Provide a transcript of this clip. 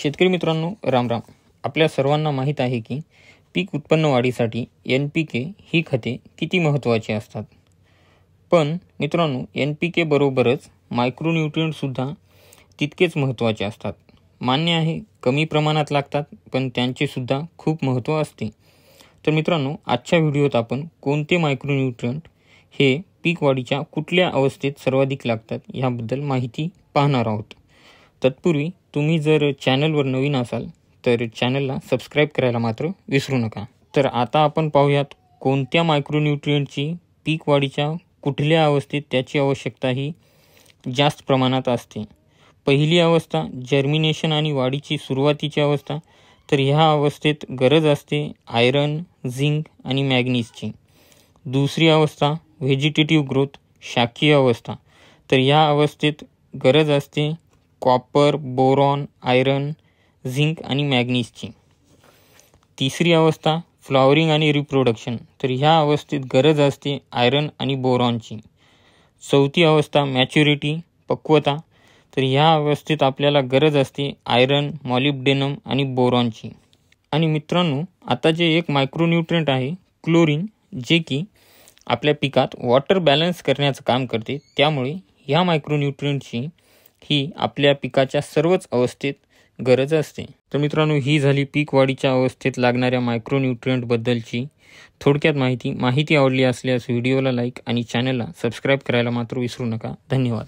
शेतकरी मित्रांनो, राम राम. आपल्या सर्वांना माहीत आहे की पीक उत्पन्न वाढीसाठी NPK ही खते किती महत्त्वाची असतात. पण मित्रांनो, NPK बरोबरच मायक्रोन्यूट्रिएंटसुद्धा तितकेच महत्त्वाचे असतात. मान्य आहे, कमी प्रमाणात लागतात, पण त्यांचेसुद्धा खूप महत्त्व असते. तर मित्रांनो, आजच्या व्हिडिओत आपण कोणते मायक्रोन्यूट्रिएंट हे पीक वाढीच्या कुठल्या अवस्थेत सर्वाधिक लागतात याबद्दल माहिती पाहणार आहोत. तत्पूर्वी तुम्ही जर चॅनलवर नवीन असाल तर चॅनलला सबस्क्राईब करायला मात्र विसरू नका. तर आता आपण पाहूयात कोणत्या मायक्रोन्यूट्रिएंटची पीक वाढीच्या कुठल्या अवस्थेत त्याची आवश्यकता ही जास्त प्रमाणात असते. पहिली अवस्था जर्मिनेशन आणि वाढीची सुरुवातीची अवस्था. तर ह्या अवस्थेत गरज असते आयरन, झिंक आणि मॅग्नीजची. दुसरी अवस्था व्हेजिटेटिव्ह ग्रोथ, शाकीय अवस्था. तर ह्या अवस्थेत गरज असते कॉपर, बोरॉन, आयरन, झिंक आणि मॅग्नीजची. तिसरी अवस्था फ्लॉवरिंग आणि रिप्रोडक्शन. तर ह्या अवस्थेत गरज असते आयरन आणि बोरॉनची. चौथी अवस्था मॅच्युरिटी, पक्वता. तर ह्या अवस्थेत आपल्याला गरज असते आयरन, मॉलिब्डेनम आणि बोरॉनची. आणि मित्रांनो, आता जे एक मायक्रोन्यूट्रिएंट आहे क्लोरीन, जे की आपल्या पिकात वॉटर बॅलन्स करण्याचं काम करते. त्यामुळे ह्या मायक्रोन्यूट्रिएंटची ही आपल्या पिकाच्या सर्वच अवस्थेत गरज असते. तर मित्रांनो, ही झाली पीक वाढीच्या अवस्थेत लागणाऱ्या मायक्रोन्यूट्रिएंटबद्दलची थोडक्यात माहिती. आवडली असल्यास व्हिडिओला लाईक आणि चॅनलला सबस्क्राईब करायला मात्र विसरू नका. धन्यवाद.